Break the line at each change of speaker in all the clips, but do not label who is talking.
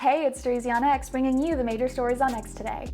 Hey, it's STREEZYonX bringing you the major stories on X today.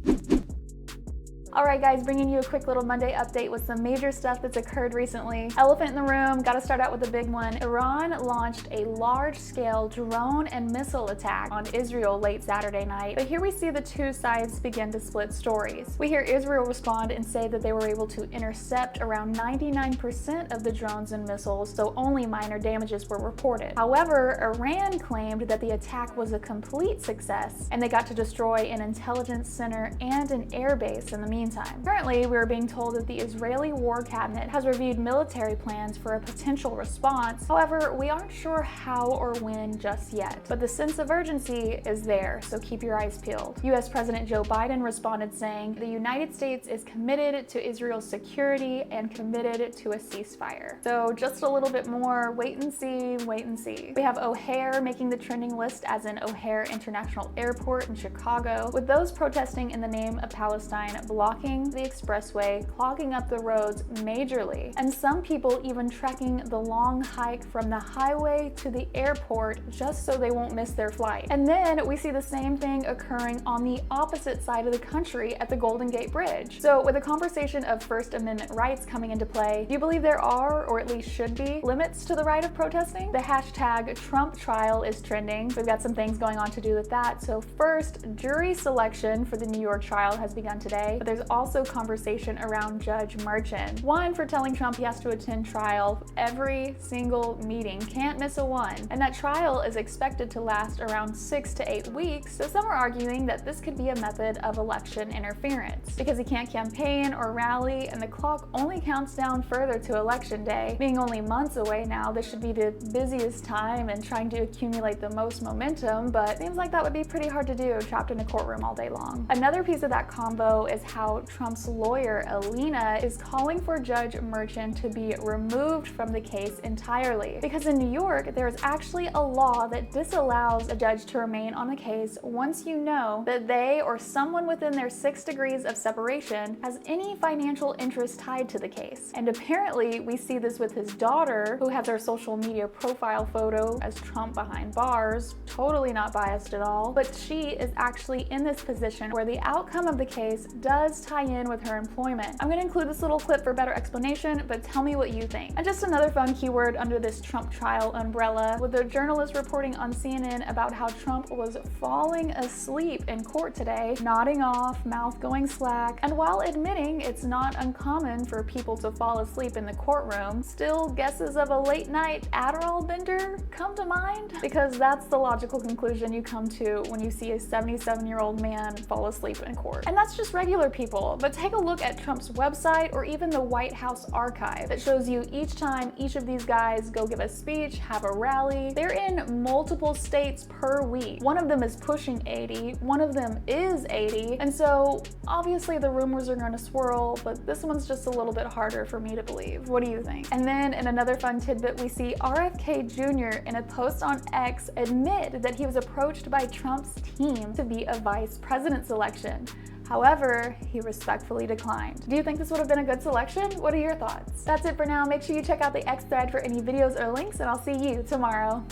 Alright guys, bringing you a quick little Monday update with some major stuff that's occurred recently. Elephant in the room, gotta start out with the big one. Iran launched a large-scale drone and missile attack on Israel late Saturday night, but here we see the two sides begin to split stories. We hear Israel respond and say that they were able to intercept around 99% of the drones and missiles, so only minor damages were reported. However, Iran claimed that the attack was a complete success, and they got to destroy an intelligence center and an airbase in the meantime. Currently, we are being told that the Israeli War Cabinet has reviewed military plans for a potential response. However, we aren't sure how or when just yet. But the sense of urgency is there, so keep your eyes peeled. US President Joe Biden responded saying, "The United States is committed to Israel's security and committed to a ceasefire." So just a little bit more wait and see, wait and see. We have O'Hare making the trending list as in O'Hare International Airport in Chicago, with those protesting in the name of Palestine blocking the expressway, clogging up the roads majorly, and some people even trekking the long hike from the highway to the airport just so they won't miss their flight. And then we see the same thing occurring on the opposite side of the country at the Golden Gate Bridge. So with the conversation of First Amendment rights coming into play, do you believe there are, or at least should be, limits to the right of protesting? The hashtag Trump trial is trending. We've got some things going on to do with that. So first, jury selection for the New York trial has begun today, but there's also conversation around Judge Merchan. One, for telling Trump he has to attend trial every single meeting, can't miss a one. And that trial is expected to last around 6 to 8 weeks, so some are arguing that this could be a method of election interference, because he can't campaign or rally, and the clock only counts down further to election day. Being only months away now, this should be the busiest time and trying to accumulate the most momentum, but seems like that would be pretty hard to do, trapped in a courtroom all day long. Another piece of that combo is how Trump's lawyer, Alina, is calling for Judge Merchan to be removed from the case entirely. Because in New York, there is actually a law that disallows a judge to remain on a case once you know that they or someone within their 6 degrees of separation has any financial interest tied to the case. And apparently, we see this with his daughter, who has her social media profile photo as Trump behind bars, totally not biased at all, but she is actually in this position where the outcome of the case does tie in with her employment. I'm going to include this little clip for better explanation, but tell me what you think. And just another fun keyword under this Trump trial umbrella, with a journalist reporting on CNN about how Trump was falling asleep in court today, nodding off, mouth going slack, and while admitting it's not uncommon for people to fall asleep in the courtroom, still guesses of a late night Adderall bender come to mind? Because that's the logical conclusion you come to when you see a 77-year-old man fall asleep in court. And that's just regular people. But take a look at Trump's website or even the White House archive that shows you each time each of these guys go give a speech, have a rally. They're in multiple states per week. One of them is pushing 80, one of them is 80, and so obviously the rumors are going to swirl, but this one's just a little bit harder for me to believe. What do you think? And then in another fun tidbit, we see RFK Jr. in a post on X admit that he was approached by Trump's team to be a vice president selection. However, he respectfully declined. Do you think this would have been a good selection? What are your thoughts? That's it for now. Make sure you check out the X thread for any videos or links, and I'll see you tomorrow.